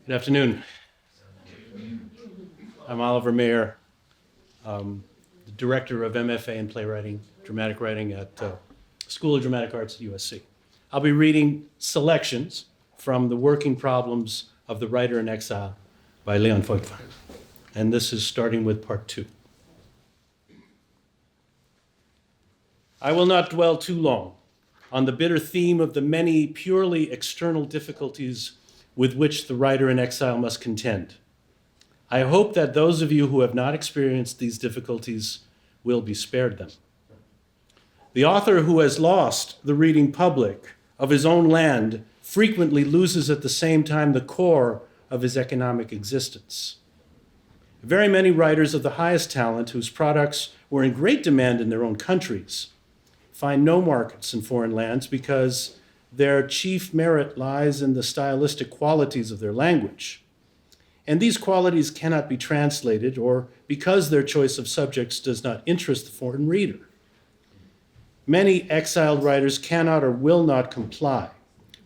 Good afternoon. I'm Oliver Mayer, the director of MFA in playwriting, dramatic writing at School of Dramatic Arts at USC. I'll be reading selections from The Working Problems of the Writer in Exile by Lion Feuchtwanger. And this is starting with part 2. I will not dwell too long on the bitter theme of the many purely external difficulties with which the writer in exile must contend. I hope that those of you who have not experienced these difficulties will be spared them. The author who has lost the reading public of his own land frequently loses at the same time the core of his economic existence. Very many writers of the highest talent whose products were in great demand in their own countries find no markets in foreign lands because their chief merit lies in the stylistic qualities of their language. And these qualities cannot be translated, or because their choice of subjects does not interest the foreign reader. Many exiled writers cannot or will not comply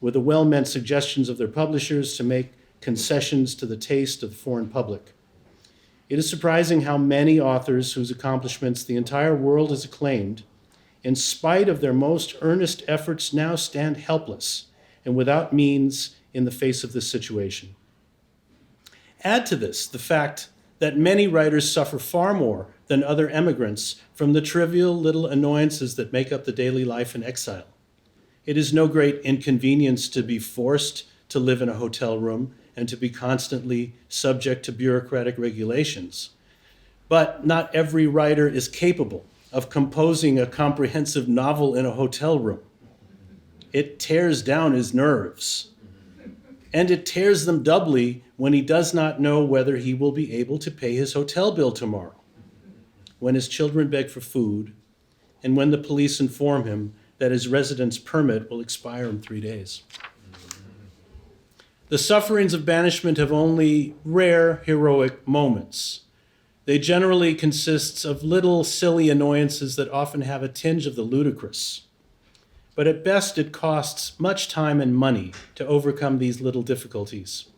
with the well-meant suggestions of their publishers to make concessions to the taste of the foreign public. It is surprising how many authors whose accomplishments the entire world has acclaimed, in spite of their most earnest efforts, now stand helpless and without means in the face of this situation. Add to this the fact that many writers suffer far more than other emigrants from the trivial little annoyances that make up the daily life in exile. It is no great inconvenience to be forced to live in a hotel room and to be constantly subject to bureaucratic regulations. But not every writer is capable of composing a comprehensive novel in a hotel room. It tears down his nerves. And it tears them doubly when he does not know whether he will be able to pay his hotel bill tomorrow, when his children beg for food, and when the police inform him that his residence permit will expire in 3 days. The sufferings of banishment have only rare heroic moments. They generally consist of little silly annoyances that often have a tinge of the ludicrous. But at best, it costs much time and money to overcome these little difficulties.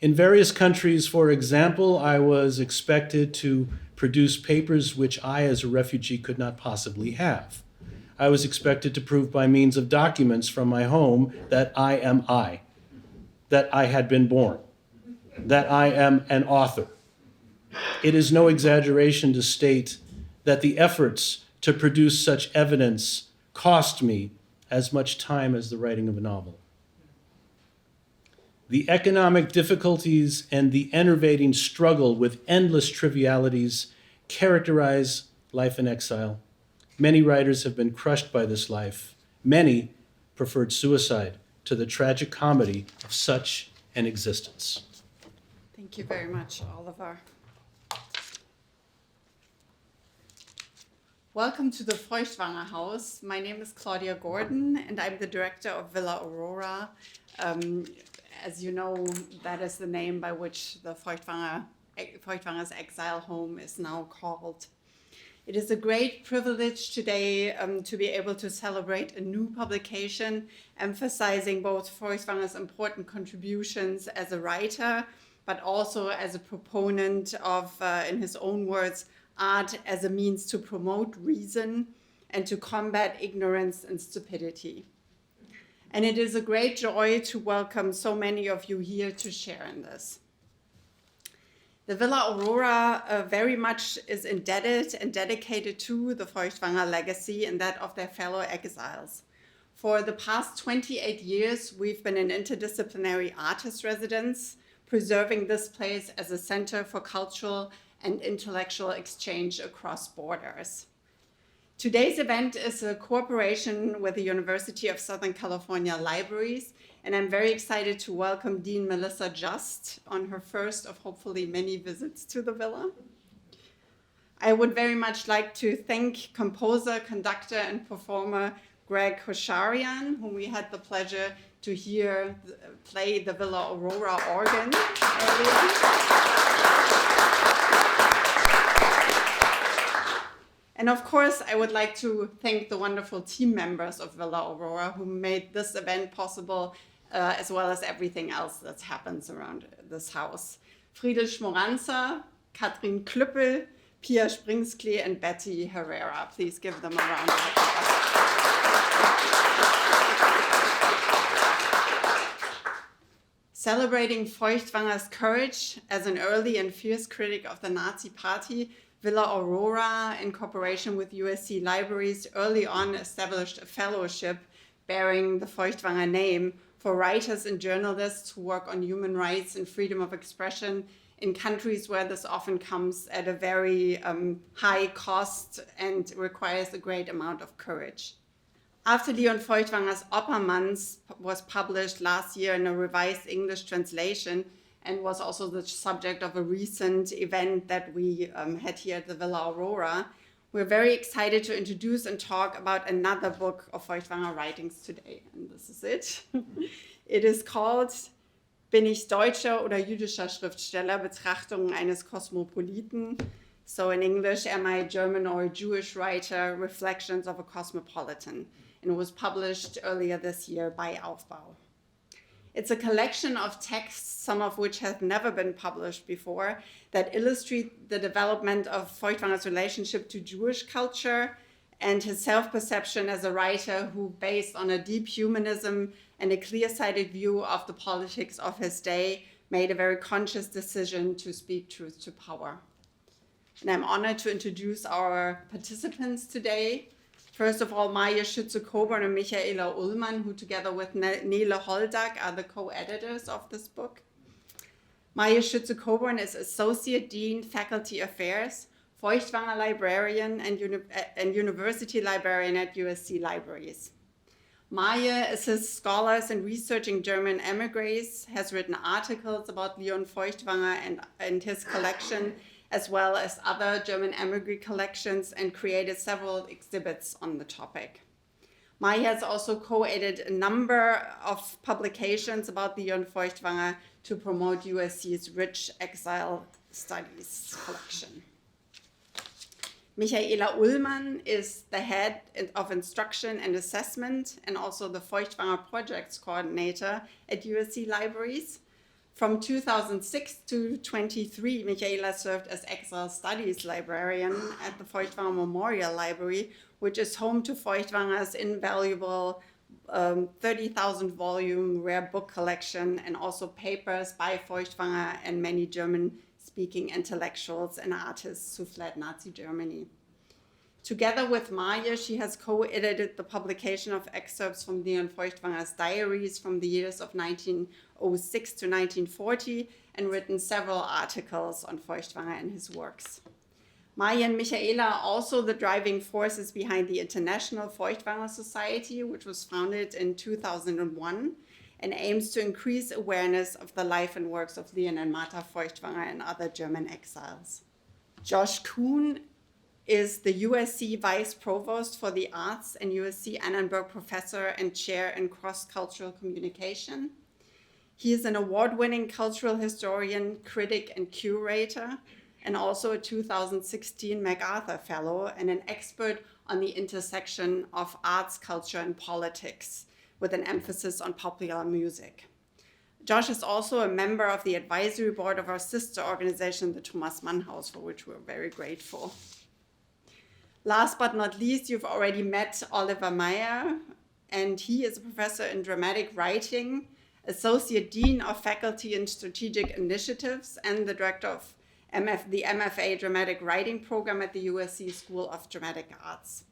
In various countries, for example, I was expected to produce papers which I, as a refugee, could not possibly have. I was expected to prove by means of documents from my home that I am I, that I had been born, that I am an author. It is no exaggeration to state that the efforts to produce such evidence cost me as much time as the writing of a novel. The economic difficulties and the enervating struggle with endless trivialities characterize life in exile. Many writers have been crushed by this life. Many preferred suicide to the tragic comedy of such an existence. Thank you very much, Oliver. Welcome to the Feuchtwanger House. My name is Claudia Gordon, and I'm the director of Villa Aurora. As you know, that is the name by which the Feuchtwanger's exile home is now called. It is a great privilege today to be able to celebrate a new publication emphasizing both Feuchtwanger's important contributions as a writer, but also as a proponent of, in his own words, art as a means to promote reason and to combat ignorance and stupidity. And it is a great joy to welcome so many of you here to share in this. The Villa Aurora very much is indebted and dedicated to the Feuchtwanger legacy and that of their fellow exiles. For the past 28 years, we've been an interdisciplinary artist residence, preserving this place as a center for cultural and intellectual exchange across borders. Today's event is a cooperation with the University of Southern California Libraries, and I'm very excited to welcome Dean Melissa Just on her first of hopefully many visits to the Villa. I would very much like to thank composer, conductor, and performer Greg Hosharian, whom we had the pleasure to hear play the Villa Aurora organ earlier. And of course, I would like to thank the wonderful team members of Villa Aurora who made this event possible as well as everything else that happens around this house. Friedel Schmoranzer, Katrin Klüppel, Pia Springsklee, and Betty Herrera. Please give them a round of applause. Celebrating Feuchtwanger's courage as an early and fierce critic of the Nazi Party, Villa Aurora, in cooperation with USC Libraries, early on established a fellowship bearing the Feuchtwanger name for writers and journalists who work on human rights and freedom of expression in countries where this often comes at a very high cost and requires a great amount of courage. After Lion Feuchtwanger's Oppermanns was published last year in a revised English translation and was also the subject of a recent event that we had here at the Villa Aurora, we're very excited to introduce and talk about another book of Feuchtwanger writings today. And this is it. It is called Bin ich deutscher oder jüdischer Schriftsteller? Betrachtungen eines Kosmopoliten. So in English, am I a German or a Jewish writer? Reflections of a Cosmopolitan. And it was published earlier this year by Aufbau. It's a collection of texts, some of which have never been published before, that illustrate the development of Feuchtwanger's relationship to Jewish culture and his self-perception as a writer who, based on a deep humanism and a clear-sighted view of the politics of his day, made a very conscious decision to speak truth to power. And I'm honored to introduce our participants today. First of all, Marje Schuetze-Coburn and Michaela Ullmann, who together with Nele Holdak are the co-editors of this book. Marje Schuetze-Coburn is Associate Dean, Faculty Affairs, Feuchtwanger Librarian, and University Librarian at USC Libraries. Marje assists scholars in researching German emigres, has written articles about Lion Feuchtwanger and his collection, as well as other German emigre collections, and created several exhibits on the topic. Marje has also co-edited a number of publications about Lion Feuchtwanger to promote USC's rich Exile studies collection. Michaela Ullmann is the head of instruction and assessment and also the Feuchtwanger projects coordinator at USC Libraries. From 2006 to 23, Michaela served as Exile Studies librarian at the Feuchtwanger Memorial Library, which is home to Feuchtwanger's invaluable 30,000 volume rare book collection and also papers by Feuchtwanger and many German-speaking intellectuals and artists who fled Nazi Germany. Together with Marje, she has co-edited the publication of excerpts from Lion Feuchtwanger's diaries from the years of 1906 to 1940 and written several articles on Feuchtwanger and his works. Marje and Michaela are also the driving forces behind the International Feuchtwanger Society, which was founded in 2001 and aims to increase awareness of the life and works of Lion and Martha Feuchtwanger and other German exiles. Josh Kuhn is the USC Vice Provost for the Arts and USC Annenberg Professor and Chair in Cross-Cultural Communication. He is an award-winning cultural historian, critic, and curator, and also a 2016 MacArthur Fellow and an expert on the intersection of arts, culture, and politics, with an emphasis on popular music. Josh is also a member of the advisory board of our sister organization, the Thomas Mann House, for which we're very grateful. Last but not least, you've already met Oliver Meyer, and he is a professor in dramatic writing, associate dean of faculty in strategic initiatives, and the director of the MFA dramatic writing program at the USC School of Dramatic Arts.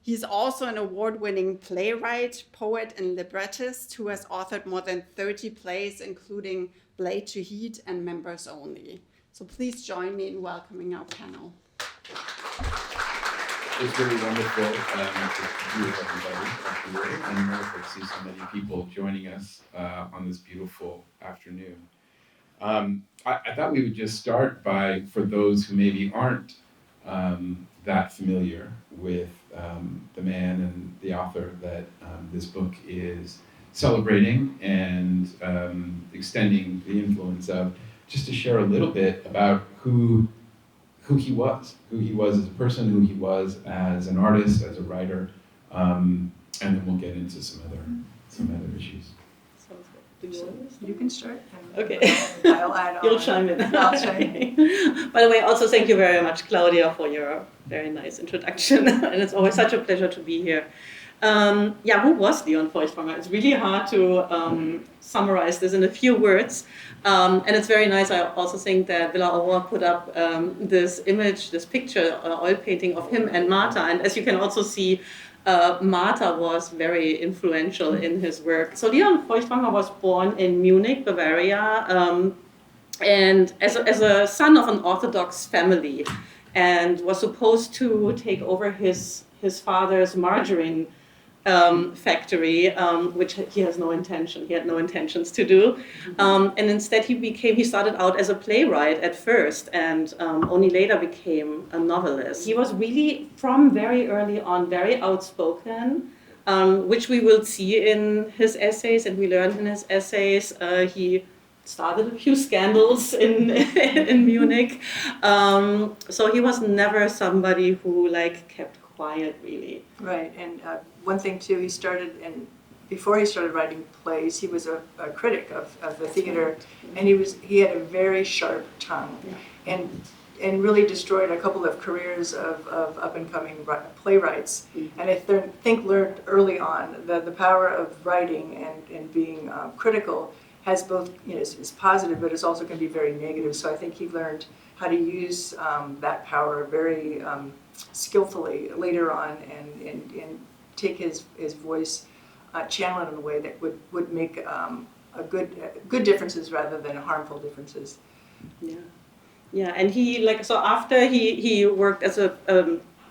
He's also an award-winning playwright, poet, and librettist who has authored more than 30 plays, including Blade to Heat and Members Only. So please join me in welcoming our panel. It's really wonderful to be with everybody here, and wonderful to see so many people joining us on this beautiful afternoon. I thought we would just start by, for those who maybe aren't that familiar with the man and the author that this book is celebrating and extending the influence of, just to share a little bit about who he was as a person, who he was as an artist, as a writer, and then we'll get into some other issues. Sounds good. Do you want to You can start. And Okay. I'll add on. You'll chime in. I'll chime in. By the way, also thank you very much, Claudia, for your very nice introduction. And it's always such a pleasure to be here. Who was Lion Feuchtwanger? It's really hard to summarize this in a few words. And it's very nice. I also think that Villa Aurora put up this image, this picture, oil painting of him and Marta. And as you can also see, Marta was very influential in his work. So Lion Feuchtwanger was born in Munich, Bavaria, and as a son of an Orthodox family, and was supposed to take over his father's margarine factory, which he had no intentions to do. And instead he started out as a playwright at first, and only later became a novelist. He was really, from very early on, very outspoken, which we will see in his essays, and we learned in his essays. He started a few scandals in Munich. So he was never somebody who kept quiet, really. Right, and one thing too, before he started writing plays, he was a critic of the theater, and he had a very sharp tongue, and really destroyed a couple of careers of up and coming playwrights. And I think learned early on that the power of writing and being critical has both, is positive, but it's also can be very negative. So I think he learned how to use that power very skillfully later on, and take his voice, channel it in a way that would make a good differences rather than harmful differences. Yeah, and he after he worked as a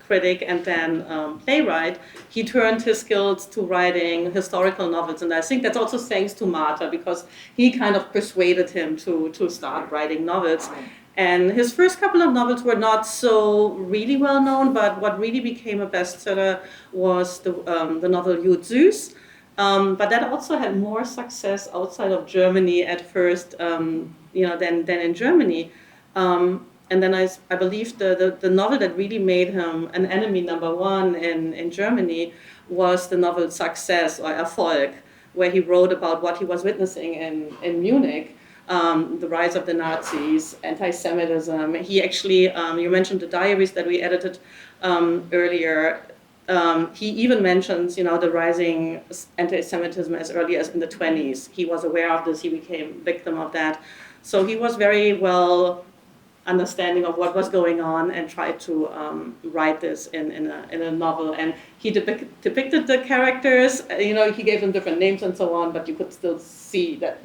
critic and then playwright, he turned his skills to writing historical novels, and I think that's also thanks to Marta, because he kind of persuaded him to start writing novels. And his first couple of novels were not so really well known, but what really became a bestseller was the novel Jud Süß. But that also had more success outside of Germany at first, than in Germany. And then I believe the novel that really made him an enemy number one in Germany was the novel Success, or Erfolg, where he wrote about what he was witnessing in Munich. The rise of the Nazis, anti-Semitism. He actually, you mentioned the diaries that we edited earlier. He even mentions, the rising anti-Semitism as early as in the 1920s. He was aware of this. He became victim of that. So he was very well understanding of what was going on, and tried to write this in a novel. And he depicted the characters. He gave them different names and so on, but you could still see that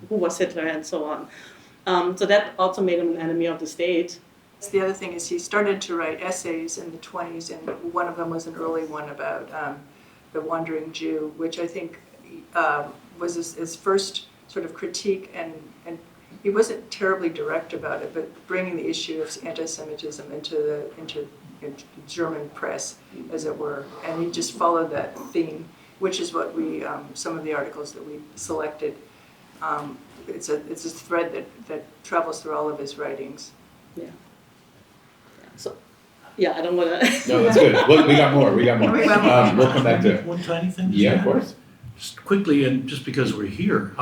who was Hitler and so on. So that also made him an enemy of the state. The other thing is he started to write essays in the 1920s, and one of them was an early one about the Wandering Jew, which I think was his first sort of critique, and he wasn't terribly direct about it, but bringing the issue of anti-Semitism into German press, as it were, and he just followed that theme, which is what we some of the articles that we selected. It's a thread that travels through all of his writings. Yeah. So, I don't want to. No, that's good. Look, we got more. We'll come back to. One tiny thing. Yeah, of course. Just quickly, and just because we're here,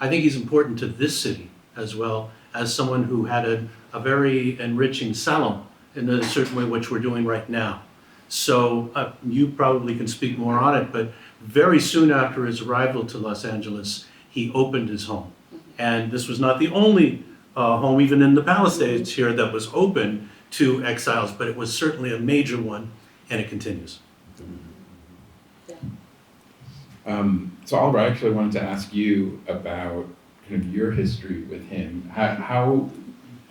I think he's important to this city as well as someone who had a very enriching salon in a certain way, which we're doing right now. So you probably can speak more on it, but very soon after his arrival to Los Angeles, he opened his home. And this was not the only home, even in the Palisades here, that was open to exiles, but it was certainly a major one, and it continues. So Oliver, I actually wanted to ask you about kind of your history with him. How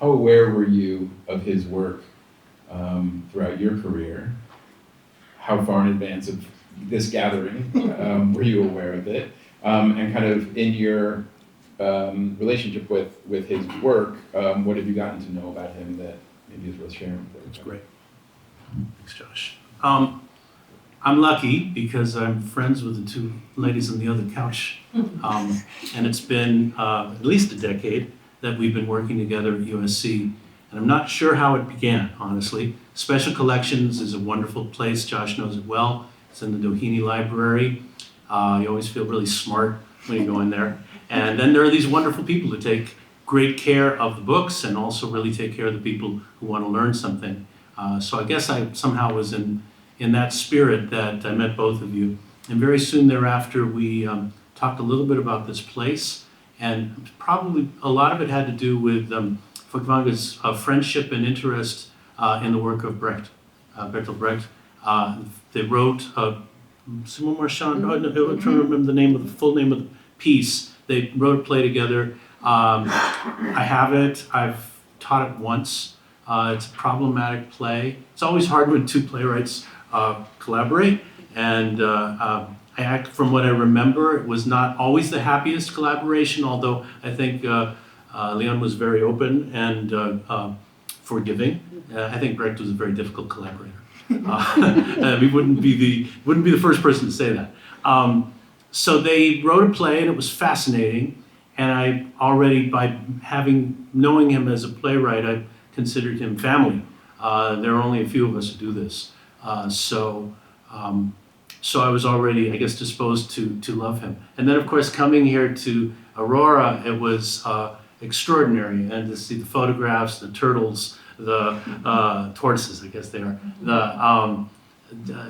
aware were you of his work throughout your career? How far in advance of this gathering were you aware of it? And kind of in your relationship with his work, what have you gotten to know about him that maybe is worth sharing? That's great. Thanks, Josh. I'm lucky because I'm friends with the two ladies on the other couch. And it's been at least a decade that we've been working together at USC. And I'm not sure how it began, honestly. Special Collections is a wonderful place. Josh knows it well. It's in the Doheny Library. You always feel really smart when you go in there. And then there are these wonderful people who take great care of the books and also really take care of the people who want to learn something. So I guess I somehow was in that spirit that I met both of you. And very soon thereafter, we talked a little bit about this place. And probably a lot of it had to do with Feuchtwanger's friendship and interest in the work of Brecht, Bertolt Brecht. They wrote, someone more, Sean, I'm trying to remember the full name of the piece. They wrote a play together. I have it. I've taught it once. It's a problematic play. It's always hard when two playwrights collaborate. And from what I remember, it was not always the happiest collaboration, although I think Leon was very open and forgiving. I think Brecht was a very difficult collaborator. He wouldn't be the first person to say that. So they wrote a play, and it was fascinating. And I already, by knowing him as a playwright, I considered him family. There are only a few of us who do this. So I was already, I guess, disposed to love him. And then, of course, coming here to Aurora, it was extraordinary. And to see the photographs, the turtles, the tortoises, I guess they are,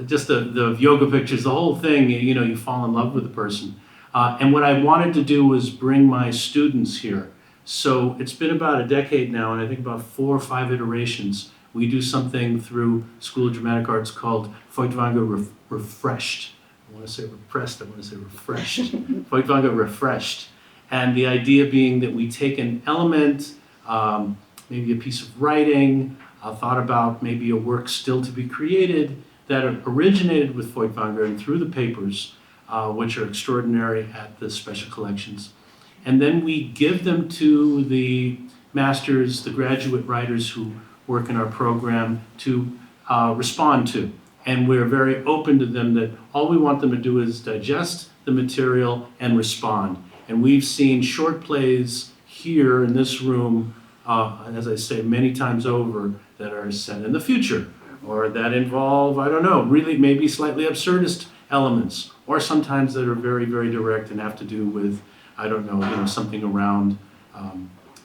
just the yoga pictures, the whole thing, you fall in love with the person. And what I wanted to do was bring my students here. So it's been about a decade now, and I think about 4 or 5 iterations. We do something through School of Dramatic Arts called Feuchtwanger Refreshed. I want to say repressed, I want to say refreshed. Feuchtwanger Refreshed. And the idea being that we take an element, maybe a piece of writing, thought about maybe a work still to be created that originated with Feuchtwanger and through the papers, which are extraordinary at the special collections. And then we give them to the masters, the graduate writers who work in our program to respond to. And we're very open to them that all we want them to do is digest the material and respond. And we've seen short plays here in this room, as I say, many times over, that are set in the future, or that involve, I don't know, really maybe slightly absurdist elements, or sometimes that are very, very direct and have to do with, I don't know, something around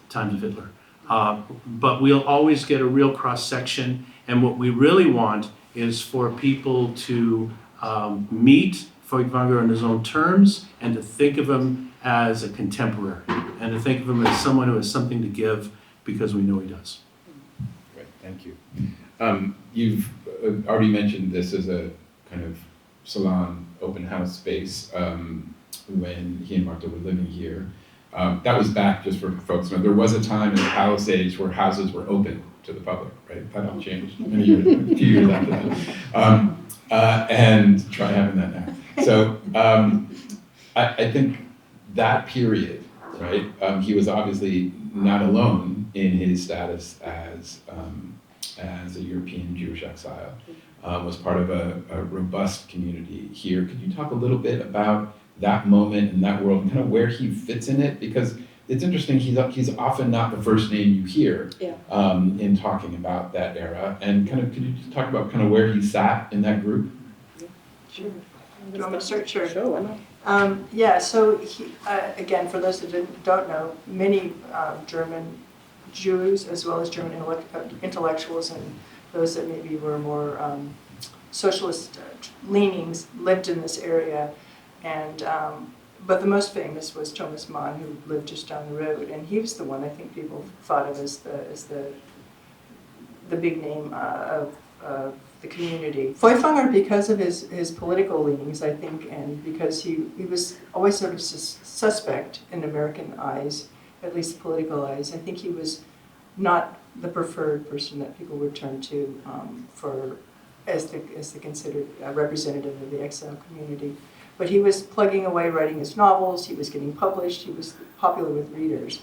times of Hitler. But we'll always get a real cross-section, and what we really want is for people to meet Feuchtwanger on his own terms and to think of him as a contemporary, and to think of him as someone who has something to give because we know he does. Great, thank you. You've already mentioned this as a kind of salon open house space when he and Marta were living here. That was back, just for folks to know, there was a time in the Palisades where houses were open to the public, right? That all changed many years, a few years after that. And try having that now. So I think that period, right? He was obviously not alone in his status as a European Jewish exile. Was part of a robust community here. Could you talk a little bit about that moment and that world and kind of where he fits in it? Because it's interesting, he's often not the first name you hear in talking about that era. And kind of, could you just talk about kind of where he sat in that group? Sure. Do you want me to start? Sure. Sure, why not? Yeah, so he, again, for those that don't know, many German Jews, as well as German intellectuals and those that maybe were more socialist leanings, lived in this area. And but the most famous was Thomas Mann, who lived just down the road, and he was the one I think people thought of as the big name of the community. Feuchtwanger, because of his political leanings, I think, and because he was always sort of suspect in American eyes, at least political eyes, I think he was not the preferred person that people would turn to as the considered representative of the exile community. But he was plugging away, writing his novels, he was getting published, he was popular with readers.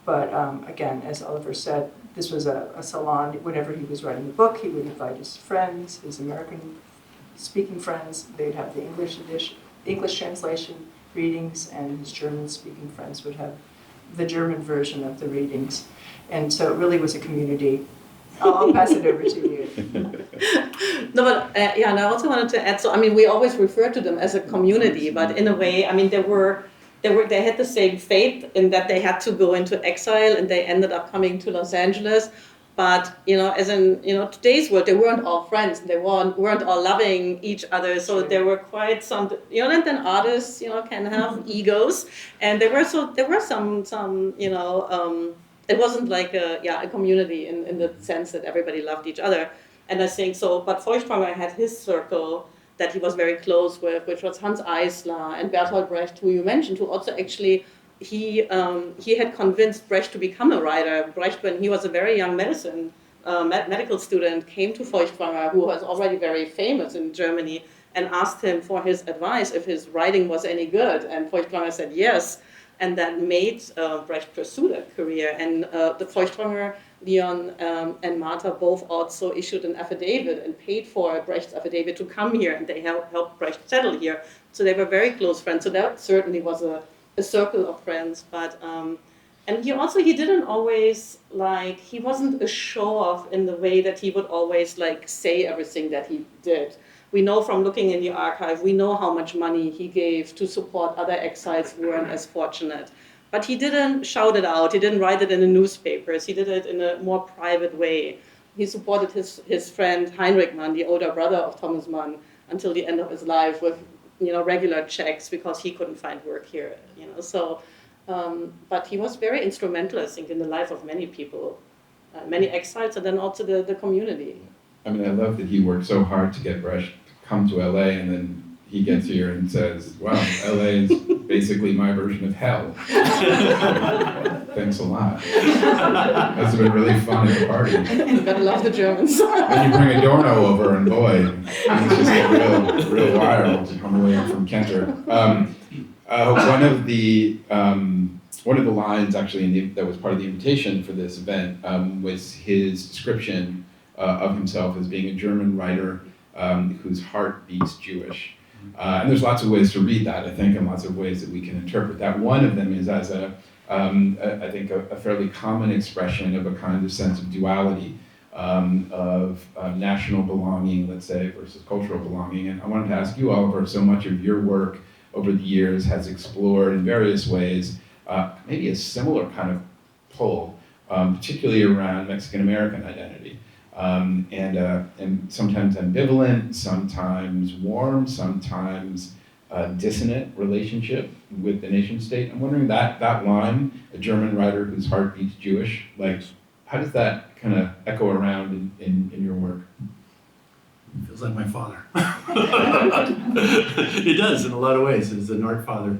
But again, as Oliver said, this was a salon. Whenever he was writing a book, he would invite his friends, his American-speaking friends. They'd have the English edition, English translation readings, and his German-speaking friends would have the German version of the readings. And so it really was a community. I'll pass it over to you. No, but and I also wanted to add, so I mean, we always refer to them as a community, but in a way, I mean, there were they had the same fate in that they had to go into exile and they ended up coming to Los Angeles. But, as in, today's world, they weren't all friends. They weren't all loving each other. So there were quite some, and then artists, can have egos. And there were some, it wasn't like a community in the sense that everybody loved each other. And I think so, but Feuchtwanger had his circle that he was very close with, which was Hans Eisler and Bertolt Brecht, who you mentioned, who also actually, he had convinced Brecht to become a writer. Brecht, when he was a very young medical student, came to Feuchtwanger, who was already very famous in Germany, and asked him for his advice if his writing was any good. And Feuchtwanger said yes, and that made Brecht pursue that career. And the Feuchtwanger, Leon and Martha both also issued an affidavit and paid for Brecht's affidavit to come here, and they helped Brecht settle here. So they were very close friends. So that certainly was a circle of friends. But and he didn't always he wasn't a show-off in the way that he would always say everything that he did. We know from looking in the archive, we know how much money he gave to support other exiles who weren't as fortunate. But he didn't shout it out. He didn't write it in the newspapers. He did it in a more private way. He supported his friend Heinrich Mann, the older brother of Thomas Mann, until the end of his life with regular checks because he couldn't find work here. So, but he was very instrumental, I think, in the life of many people, many exiles, and then also the community. I mean, I love that he worked so hard to get Brecht to come to LA, and then he gets here and says, wow, LA is basically my version of hell. Thanks a lot. That's been really fun at the party. You gotta love the Germans. And you bring Adorno over, and boy, things just get real wild on the way from Kenter. One of the lines actually that was part of the invitation for this event was his description of himself as being a German writer whose heart beats Jewish. And there's lots of ways to read that, I think, and lots of ways that we can interpret that. One of them is as I think a fairly common expression of a kind of sense of duality, of national belonging, let's say, versus cultural belonging. And I wanted to ask you, Oliver, so much of your work over the years has explored in various ways maybe a similar kind of pull, particularly around Mexican-American identity. And sometimes ambivalent, sometimes warm, sometimes dissonant relationship with the nation state. I'm wondering that line, a German writer whose heart beats Jewish, how does that kind of echo around in your work? It feels like my father. It does in a lot of ways. As an art father,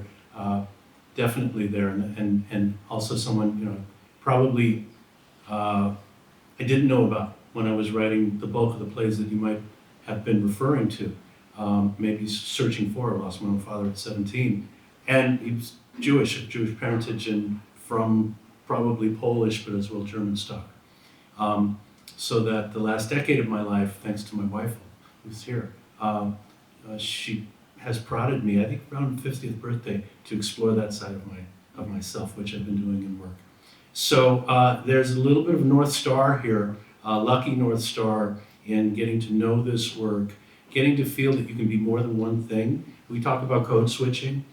definitely there, and also someone probably I didn't know about when I was writing the bulk of the plays that you might have been referring to, maybe searching for. I lost my own father at 17. And he was Jewish, of Jewish parentage, and from probably Polish, but as well German stock. So that the last decade of my life, thanks to my wife, who's here, she has prodded me, I think around 50th birthday, to explore that side of myself, which I've been doing in work. So there's a little bit of a North Star here, lucky North Star in getting to know this work, getting to feel that you can be more than one thing. We talk about code switching.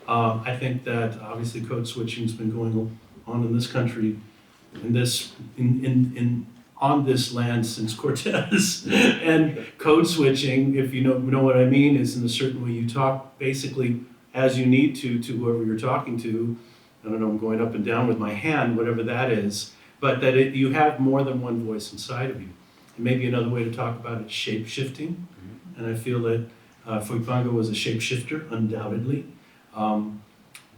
I think that obviously code switching has been going on in this country, on this land since Cortez. And code switching, if you know what I mean, is in a certain way you talk basically as you need to whoever you're talking to. I don't know, I'm going up and down with my hand, whatever that is, but that you have more than one voice inside of you. And maybe another way to talk about it is shape-shifting. Mm-hmm. And I feel that Feuchtwanger was a shapeshifter, undoubtedly.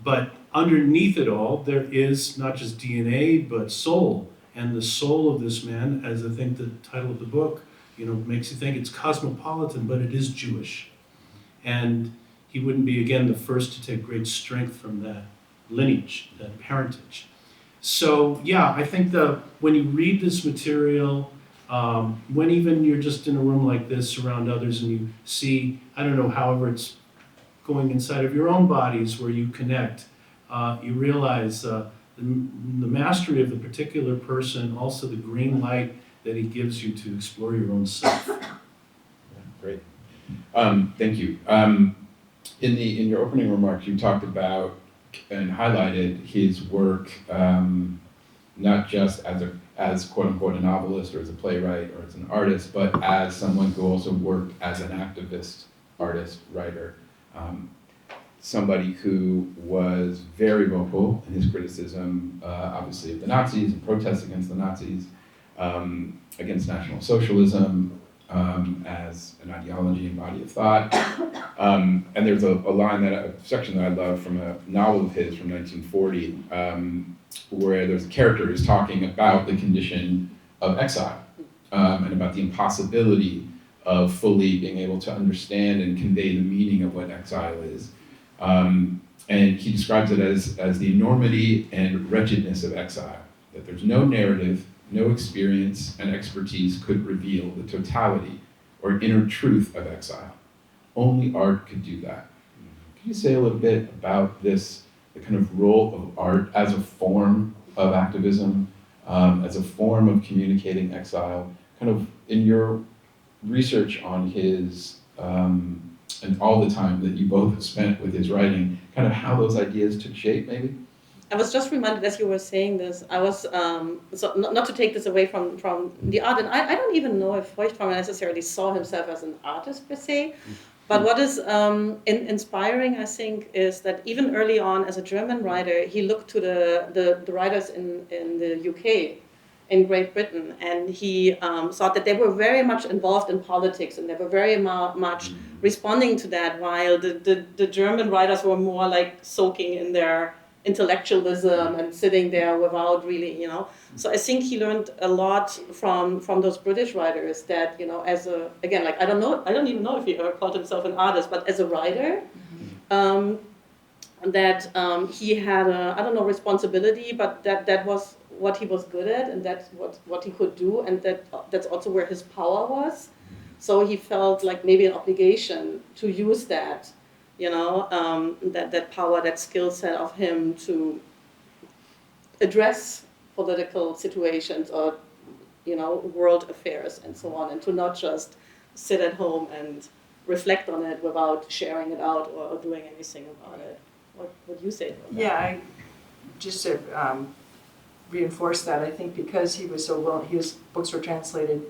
But underneath it all, there is not just DNA, but soul. And the soul of this man, as I think the title of the book, makes you think it's cosmopolitan, but it is Jewish. And he wouldn't be, again, the first to take great strength from that lineage, that parentage. So, yeah, I think when you read this material, when even you're just in a room like this around others and you see, I don't know, however it's going inside of your own bodies where you connect, you realize the mastery of the particular person, also the green light that he gives you to explore your own self. Yeah, great. Thank you. In your opening remarks, you talked about and highlighted his work, not just as quote unquote a novelist or as a playwright or as an artist, but as someone who also worked as an activist, artist, writer. Somebody who was very vocal in his criticism, obviously, of the Nazis and protests against the Nazis, against National Socialism as an ideology and body of thought. And there's a section that I love from a novel of his from 1940, where there's a character who's talking about the condition of exile and about the impossibility of fully being able to understand and convey the meaning of what exile is. And he describes it as the enormity and wretchedness of exile, that there's no narrative, no experience and expertise could reveal the totality or inner truth of exile. Only art could do that. Can you say a little bit about this, the kind of role of art as a form of activism, as a form of communicating exile, kind of in your research on his, and all the time that you both have spent with his writing, kind of how those ideas took shape, maybe? I was just reminded as you were saying this, I was, so not to take this away from the art, and I don't even know if Feuchtwanger necessarily saw himself as an artist per se, but what is inspiring, I think, is that even early on as a German writer, he looked to the writers in the UK, in Great Britain, and he thought that they were very much involved in politics and they were very much responding to that, while the German writers were more like soaking in their intellectualism and sitting there without really, So I think he learned a lot from those British writers that, as a, again, like I don't even know if he ever called himself an artist, but as a writer, that he had a, responsibility, but that was what he was good at, and that's what he could do, and that's also where his power was. So he felt like maybe an obligation to use that, that power, that skill set of him to address political situations or, world affairs and so on, and to not just sit at home and reflect on it without sharing it out or doing anything about it. What do you say about that? Yeah, I just to reinforce that, I think because he was so well, his books were translated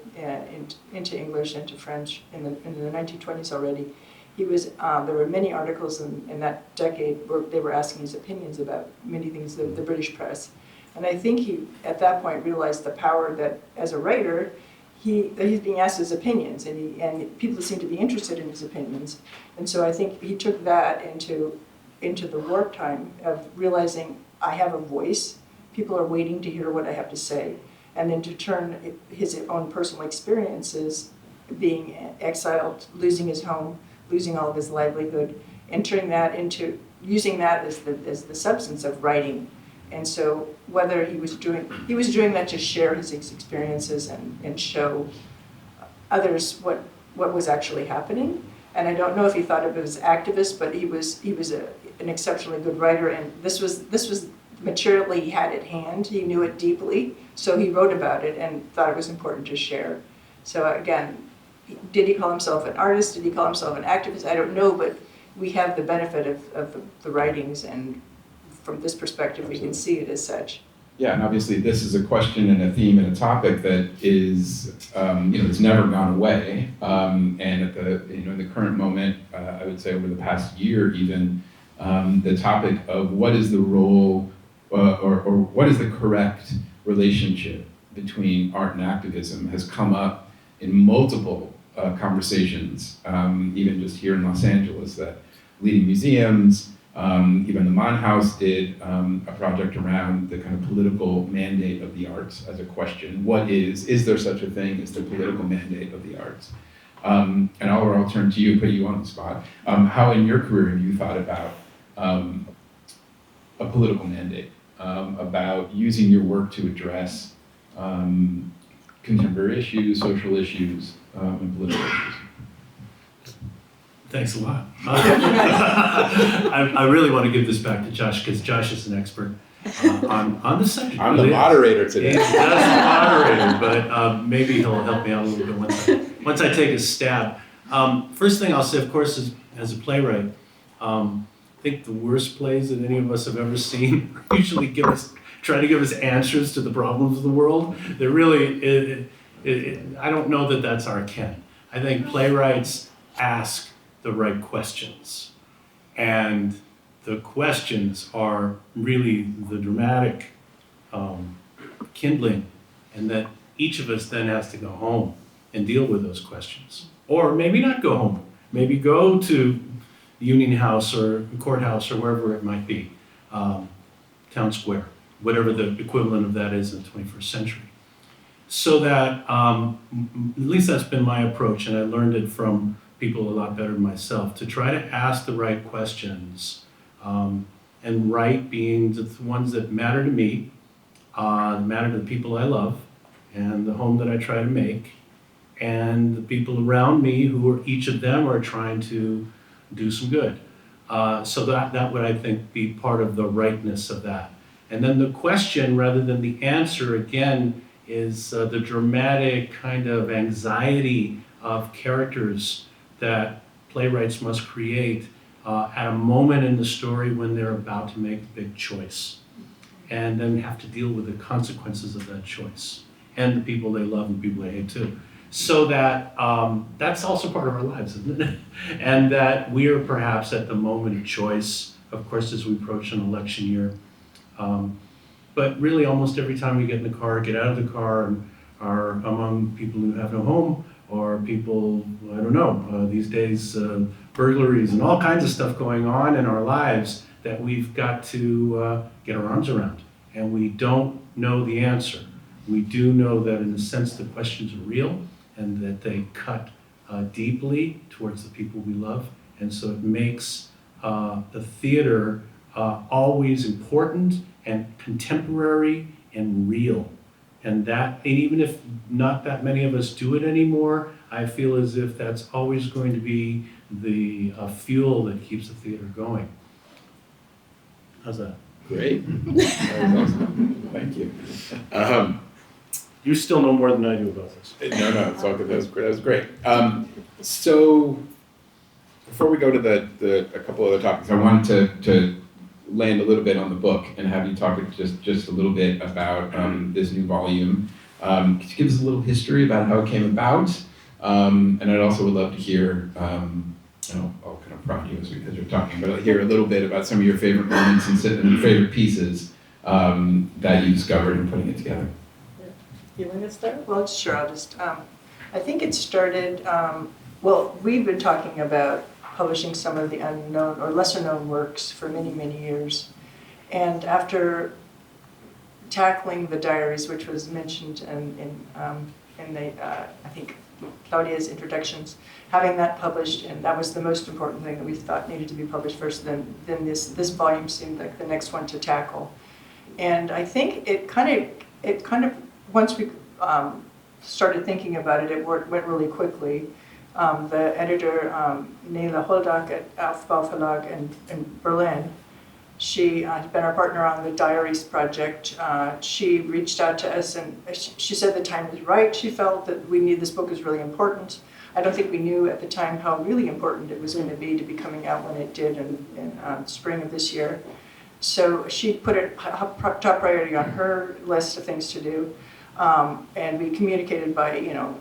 into English, into French in the 1920s already. He was there were many articles in that decade where they were asking his opinions about many things, the British press. And I think he, at that point, realized the power that, as a writer, that he's being asked his opinions, and people seem to be interested in his opinions. And so I think he took that into the wartime of realizing I have a voice, people are waiting to hear what I have to say, and then to turn his own personal experiences, being exiled, losing his home, losing all of his livelihood, and turning that into, using that as the substance of writing. And so whether he was doing that to share his experiences and show others what was actually happening. And I don't know if he thought of it as activist, but he was an exceptionally good writer, and this was material he had at hand. He knew it deeply, so he wrote about it and thought it was important to share. So again, did he call himself an artist? Did he call himself an activist? I don't know, but we have the benefit of the writings, and from this perspective, we can see it as such. Yeah, and obviously this is a question and a theme and a topic that is, it's never gone away. And at in the current moment, I would say over the past year even, the topic of what is the role or what is the correct relationship between art and activism has come up in multiple conversations, even just here in Los Angeles, that leading museums, even the Mann House did a project around the kind of political mandate of the arts as a question. What is there such a thing as the political mandate of the arts? And I'll turn to you and put you on the spot. How in your career have you thought about a political mandate, about using your work to address contemporary issues, social issues, and political issues? Thanks a lot. I really want to give this back to Josh, because Josh is an expert on the subject. I'm the moderator today. He's the moderator, but maybe he'll help me out a little bit once I take a stab. First thing I'll say, of course, is as a playwright, think the worst plays that any of us have ever seen usually try to give us answers to the problems of the world. They're really, I don't know that that's our ken. I think playwrights ask the right questions. And the questions are really the dramatic kindling, and that each of us then has to go home and deal with those questions. Or maybe not go home, maybe go to Union House or Courthouse or wherever it might be, Town Square, whatever the equivalent of that is in the 21st century. So that, at least that's been my approach, and I learned it from people a lot better than myself, to try to ask the right questions, and right being the ones that matter to me, matter to the people I love, and the home that I try to make, and the people around me who are, each of them are trying to do some good. So that would, I think, be part of the rightness of that. And then the question, rather than the answer, again, is the dramatic kind of anxiety of characters that playwrights must create at a moment in the story when they're about to make a big choice, and then have to deal with the consequences of that choice, and the people they love and the people they hate too. So that that's also part of our lives, isn't it? And that we are perhaps at the moment of choice, of course, as we approach an election year. But really almost every time we get in the car, get out of the car, and are among people who have no home, or people, I don't know, these days, burglaries and all kinds of stuff going on in our lives that we've got to get our arms around. And we don't know the answer. We do know that in a sense the questions are real, and that they cut deeply towards the people we love. And so it makes the theater always important and contemporary and real. And even if not that many of us do it anymore, I feel as if that's always going to be the fuel that keeps the theater going. How's that? Great. That was awesome. Thank you. You still know more than I do about this. No, it's all good. That was great. So before we go to a couple other topics, I wanted to land a little bit on the book and have you talk just a little bit about this new volume. Could you give us a little history about how it came about? And I'd also would love to hear, I'll kind of prompt you as you're talking, but I'll hear a little bit about some of your favorite moments and favorite pieces that you discovered in putting it together. You want to start? Well, sure, I'll just, I think it started, well, we've been talking about publishing some of the unknown or lesser known works for many, many years. And after tackling the diaries, which was mentioned in the, I think, Claudia's introductions, having that published, and that was the most important thing that we thought needed to be published first, then this volume seemed like the next one to tackle. And I think it kind of once we started thinking about it, it went really quickly. The editor, Michaela at Aufbau Verlag in Berlin, she had been our partner on the Diaries project. She reached out to us and she said the time was right. She felt that this book is really important. I don't think we knew at the time how really important it was going to be coming out when it did in spring of this year. So she put it top priority on her list of things to do. And we communicated by,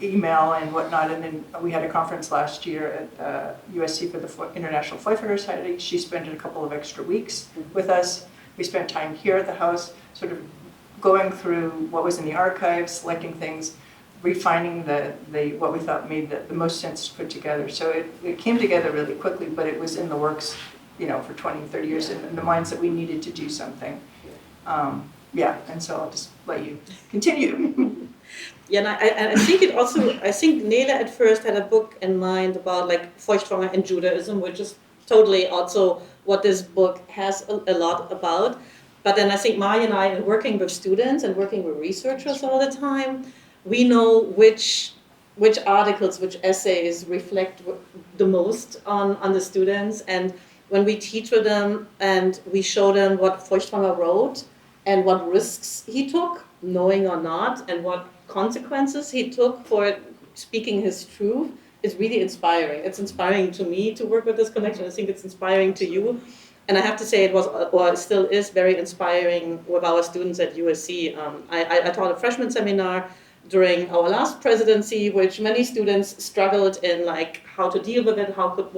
email and whatnot, and then we had a conference last year at USC for the International Feuchtwanger Society. She spent a couple of extra weeks with us. We spent time here at the house, sort of going through what was in the archives, selecting things, refining what we thought made the most sense to put together. So it came together really quickly, but it was in the works, for 20, 30 years, in the minds that we needed to do something. And so I'll just let you continue. Yeah, and I think I think Nele at first had a book in mind about like Feuchtwanger and Judaism, which is totally also what this book has a lot about. But then I think Marje and I, working with students and working with researchers all the time, we know which articles, which essays reflect the most on the students. And when we teach with them and we show them what Feuchtwanger wrote and what risks he took, knowing or not, and what consequences he took for speaking his truth it's really inspiring. It's inspiring to me to work with this collection. I think it's inspiring to you. And I have to say it was, or it still is, very inspiring with our students at USC. I taught a freshman seminar during our last presidency, which many students struggled in, like how to deal with it,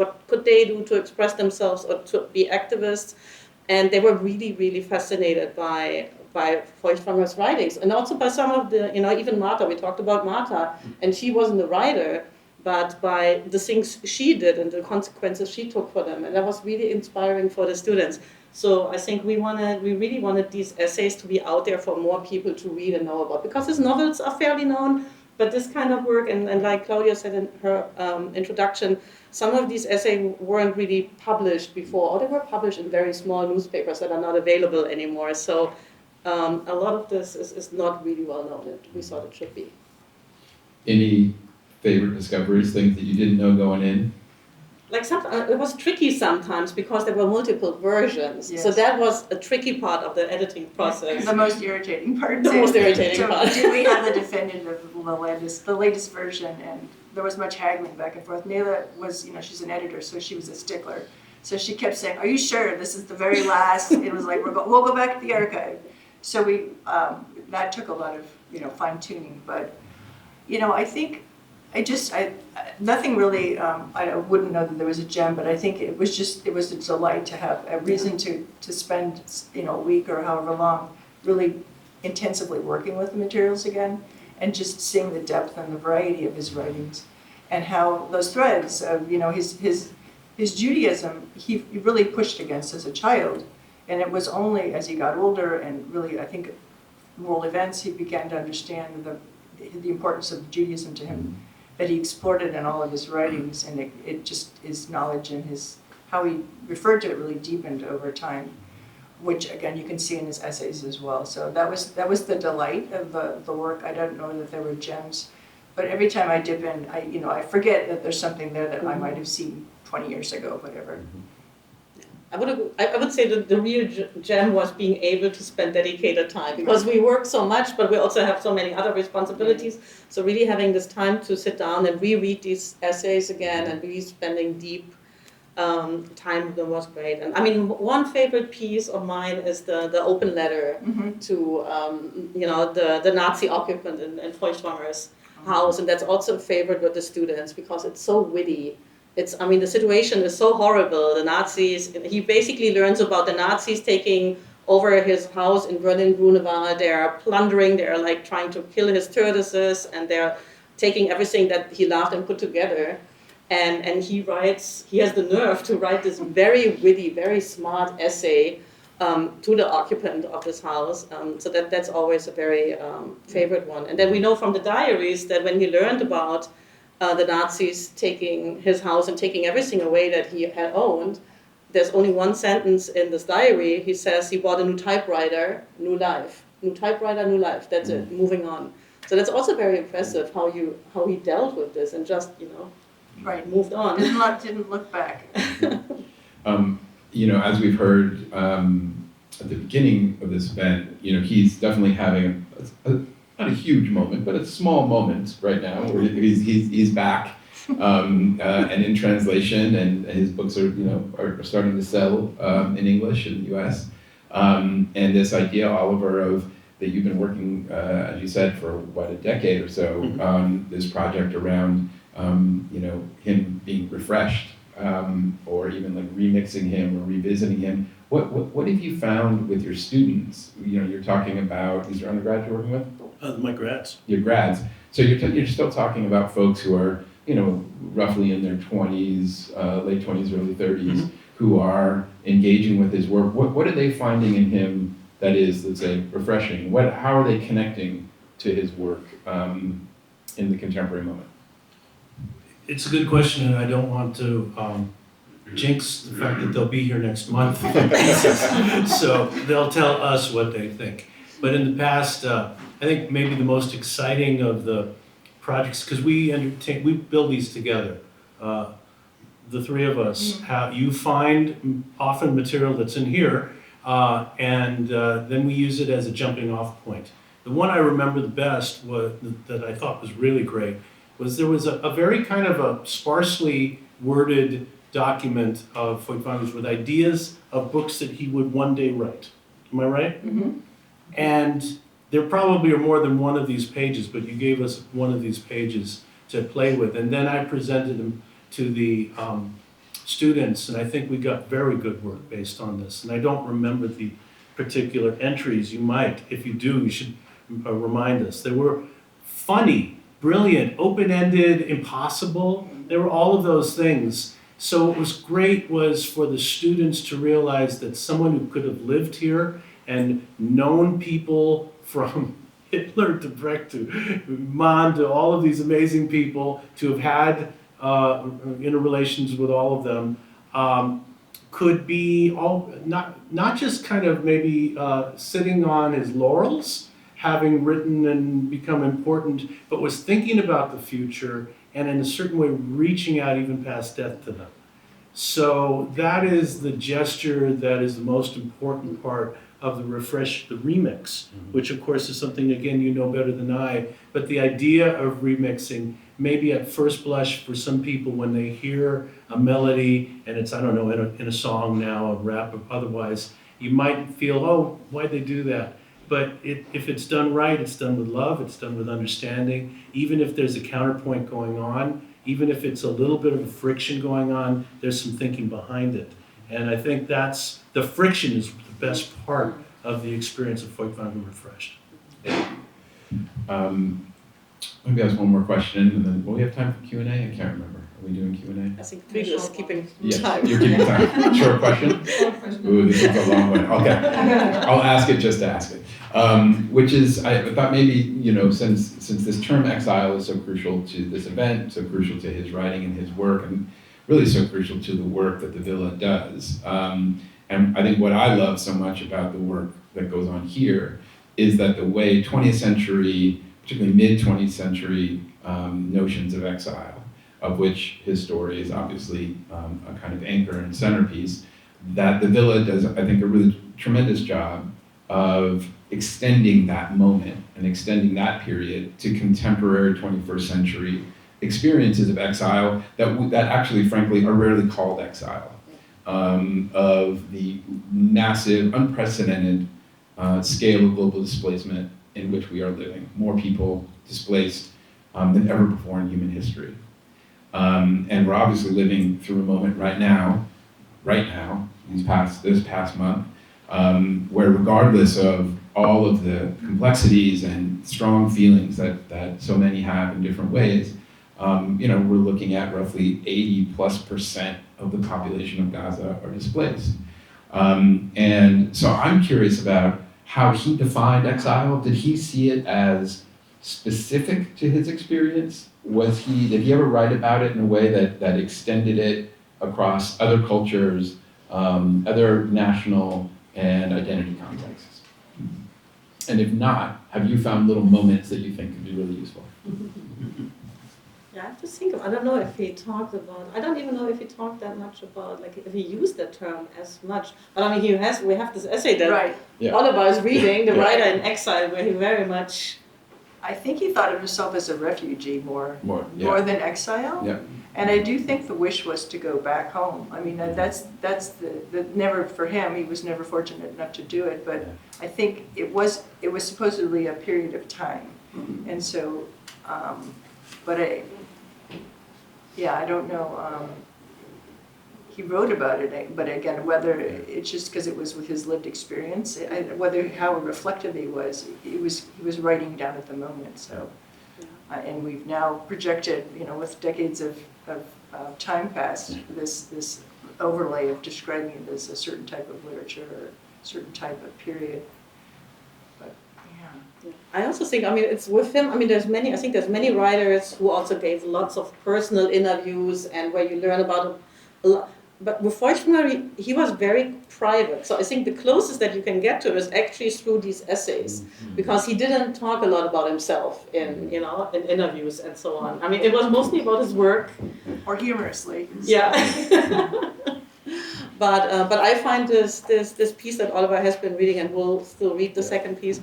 what could they do to express themselves or to be activists. And they were really, really fascinated by Feuchtwanger's writings, and also by some of the, even Marta, we talked about Marta, and she wasn't a writer, but by the things she did and the consequences she took for them. And that was really inspiring for the students. So I think we really wanted these essays to be out there for more people to read and know about, because his novels are fairly known, but this kind of work, and like Claudia said in her introduction, some of these essays weren't really published before, or they were published in very small newspapers that are not available anymore. So a lot of this is not really well known, and we thought it should be. Any favorite discoveries, things that you didn't know going in? Like it was tricky sometimes because there were multiple versions. Yes. So that was a tricky part of the editing process. The most irritating part. The most irritating so part. Did we have the definitive, the latest version, and there was much haggling back and forth. Michaela was, she's an editor, so she was a stickler. So she kept saying, "Are you sure this is the very last?" It was like, we'll go back to the archive. So we that took a lot of fine tuning, but I think nothing really. I wouldn't know that there was a gem, but I think it was a delight to have a reason to spend a week or however long really intensively working with the materials again, and just seeing the depth and the variety of his writings, and how those threads of his Judaism he really pushed against as a child, and it was only as he got older and really I think world events he began to understand the importance of Judaism to him, that he explored it in all of his writings, and it just his knowledge and how he referred to it really deepened over time, which again you can see in his essays as well. So that was the delight of the work. I don't know that there were gems, but every time I dip in, I forget that there's something there that I might have seen 20 years ago, whatever. I would say that the real gem was being able to spend dedicated time, because we work so much, but we also have so many other responsibilities. So really having this time to sit down and reread these essays again and really spending deep time with them was great. And I mean, one favorite piece of mine is the open letter to the Nazi occupant in Feuchtwanger's house, and that's also a favorite with the students because it's so witty. The situation is so horrible. The Nazis, he basically learns about the Nazis taking over his house in Berlin-Grunewald. They're plundering, they're like trying to kill his tortoises, and they're taking everything that he loved and put together. And he has the nerve to write this very witty, very smart essay to the occupant of this house. So that's always a very favorite one. And then we know from the diaries that when he learned about the Nazis taking his house and taking everything away that he had owned, there's only one sentence in this diary. He says he bought a new typewriter, new life. New typewriter, new life. That's it, moving on. So that's also very impressive how he dealt with this and just, right, moved on. Didn't look back. As we've heard at the beginning of this event, he's definitely having not a huge moment, but a small moment right now where he's back and in translation, and his books are starting to sell in English in the U.S. And this idea, Oliver, that you've been working, as you said, for a decade or so on this project around him being refreshed, or even like remixing him or revisiting him. What have you found with your students? You're talking about, these are undergrads you're working with? My grads. Your grads. So you're still talking about folks who are, roughly in their 20s, late 20s, early 30s, who are engaging with his work. What are they finding in him that is, let's say, refreshing? How are they connecting to his work in the contemporary moment? It's a good question, and I don't want to jinx the fact that they'll be here next month. So they'll tell us what they think. But in the past, I think maybe the most exciting of the projects, because we build these together. The three of us you find often material that's in here, and then we use it as a jumping off point. The one I remember the best that I thought was really great was there was a very kind of a sparsely worded document of Feuchtwanger's with ideas of books that he would one day write. Am I right? Mm-hmm. And there probably are more than one of these pages, but you gave us one of these pages to play with. And then I presented them to the students, and I think we got very good work based on this. And I don't remember the particular entries. You might. If you do, you should remind us. They were funny, brilliant, open-ended, impossible. There were all of those things. So what was great was for the students to realize that someone who could have lived here and known people from Hitler to Brecht to Mann to all of these amazing people, to have had interrelations with all of them, could be all not just kind of maybe sitting on his laurels, having written and become important, but was thinking about the future and in a certain way reaching out even past death to them. So that is the gesture that is the most important part of the remix, which of course is something, again, you know better than I, but the idea of remixing, maybe at first blush for some people when they hear a melody and it's, I don't know, in a song now, a rap or otherwise, you might feel, oh, why'd they do that? But if it's done right, it's done with love, it's done with understanding, even if there's a counterpoint going on, even if it's a little bit of a friction going on, there's some thinking behind it. And I think that's, the friction is the best part of the experience of Feuchtwanger Refreshed. Maybe ask one more question, and then will we have time for Q&A? I can't remember. Are we doing Q&A? I think Friedel is keeping Yes, time. you're keeping time. Short question? Ooh, this is a long one. Okay, I'll ask it just to ask it. Which is, I thought maybe, you know, since this term exile is so crucial to this event, so crucial to his writing and his work, and really so crucial to the work that the Villa does. And I think what I love so much about the work that goes on here is that the way 20th century, particularly mid-20th century notions of exile, of which his story is obviously a kind of anchor and centerpiece, that the Villa does, I think, a really tremendous job of extending that moment and extending that period to contemporary 21st century experiences of exile that actually, frankly, are rarely called exile, of the massive, unprecedented scale of global displacement in which we are living. More people displaced than ever before in human history. And we're obviously living through a moment right now, this past month, where regardless of all of the complexities and strong feelings that so many have in different ways, you know, we're looking at roughly 80+% of the population of Gaza are displaced. And so I'm curious about how he defined exile. Did he see it as specific to his experience? Did he ever write about it in a way that extended it across other cultures, other national and identity contexts? And if not, have you found little moments that you think could be really useful? Yeah, I have to think of, I don't know if he talked about, I don't even know if he talked that much about, like, if he used that term as much. But I mean, we have this essay that Right. Yeah. Oliver is reading, The Yeah. Writer in Exile, where he very much, I think he thought of himself as a refugee more Yeah. than exile. Yeah. And I do think the wish was to go back home. I mean, that's the never for him. He was never fortunate enough to do it, but I think it was supposedly a period of time, and so, but I don't know. He wrote about it, but again, whether it's just because it was with his lived experience, how reflective he was writing down at the moment. So, and we've now projected, you know, with decades of time passed, this overlay of describing it as a certain type of literature or a certain type of period. But yeah. I also think, I mean, it's with him, I mean, I think there's many writers who also gave lots of personal interviews and where you learn about him a lot. But with Feuchtwanger, he was very private. So I think the closest that you can get to him is actually through these essays, because he didn't talk a lot about himself in interviews and so on. I mean, it was mostly about his work. Or humorously. Yeah. But I find this piece that Oliver has been reading, and will still read the second piece,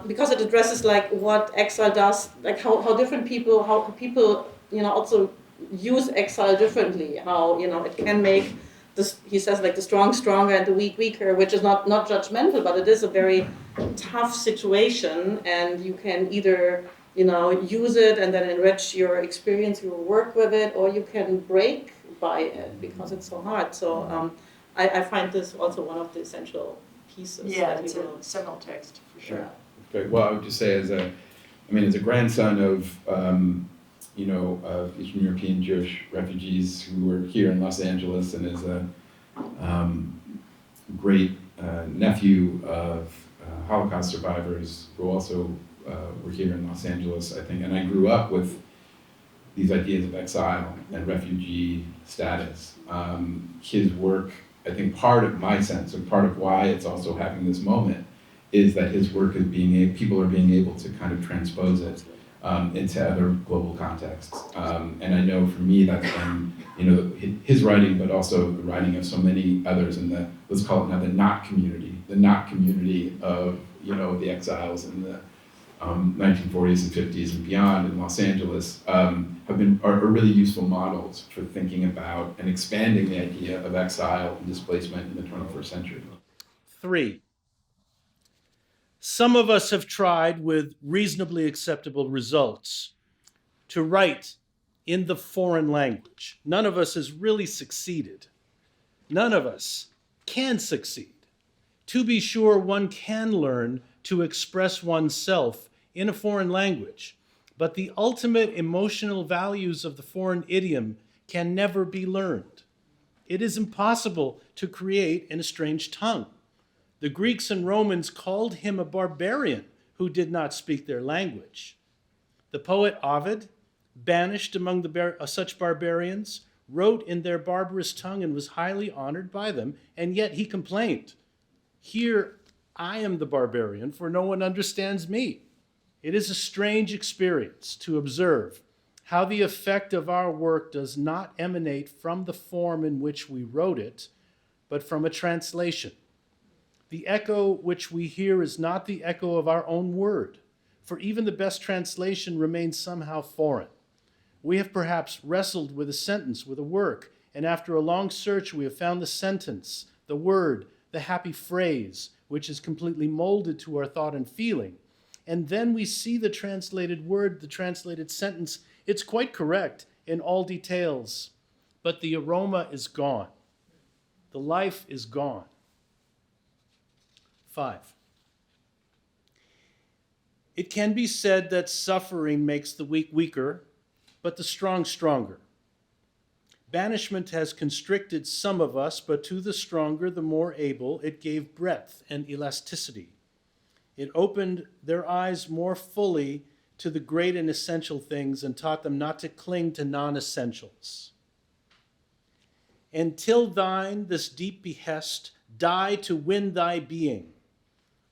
because it addresses like what exile does, like how different people, also use exile differently. How it can make this. He says like the strong stronger and the weak weaker, which is not judgmental, but it is a very tough situation, and you can either use it and then enrich your experience, your work with it, or you can break by it because it's so hard. So I find this also one of the essential pieces. Yeah, that it's he a wrote. seminal text for sure. Yeah. Great. Well, I would just say as a grandson of, of Eastern European Jewish refugees who were here in Los Angeles, and as a great nephew of Holocaust survivors who also were here in Los Angeles, I think, and I grew up with these ideas of exile and refugee status. His work, I think part of my sense, and part of why it's also having this moment, is that his work is people are being able to kind of transpose it into other global contexts. And I know for me that's been, his writing, but also the writing of so many others in the, let's call it now the not community of, the exiles in the 1940s and 50s and beyond in Los Angeles are really useful models for thinking about and expanding the idea of exile and displacement in the 21st century. 3. Some of us have tried with reasonably acceptable results to write in the foreign language. None of us has really succeeded. None of us can succeed. To be sure, one can learn to express oneself in a foreign language, but the ultimate emotional values of the foreign idiom can never be learned. It is impossible to create in a strange tongue. The Greeks and Romans called him a barbarian who did not speak their language. The poet Ovid, banished among such barbarians, wrote in their barbarous tongue and was highly honored by them, and yet he complained, "Here I am the barbarian, for no one understands me." It is a strange experience to observe how the effect of our work does not emanate from the form in which we wrote it, but from a translation. The echo which we hear is not the echo of our own word, for even the best translation remains somehow foreign. We have perhaps wrestled with a sentence, with a work, and after a long search we have found the sentence, the word, the happy phrase, which is completely molded to our thought and feeling. And then we see the translated word, the translated sentence. It's quite correct in all details, but the aroma is gone. The life is gone. 5. It can be said that suffering makes the weak weaker, but the strong stronger. Banishment has constricted some of us, but to the stronger, the more able, it gave breadth and elasticity. It opened their eyes more fully to the great and essential things and taught them not to cling to non-essentials. Until thine this deep behest, die to win thy being.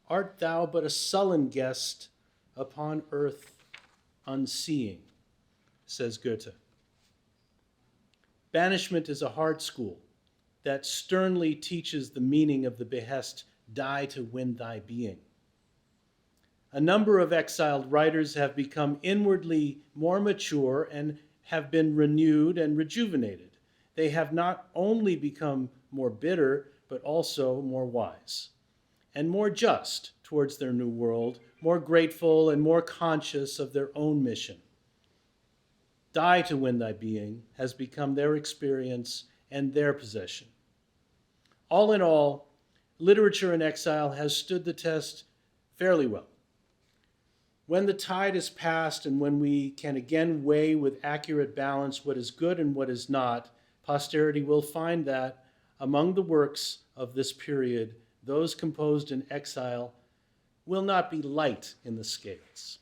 Art thou but a sullen guest upon earth unseeing, says Goethe. Banishment is a hard school that sternly teaches the meaning of the behest, die to win thy being. A number of exiled writers have become inwardly more mature and have been renewed and rejuvenated. They have not only become more bitter, but also more wise and more just towards their new world, more grateful and more conscious of their own mission. Die to win thy being has become their experience and their possession. All in all, literature in exile has stood the test fairly well. When the tide is passed and when we can again weigh with accurate balance what is good and what is not, posterity will find that among the works of this period, those composed in exile will not be light in the scales.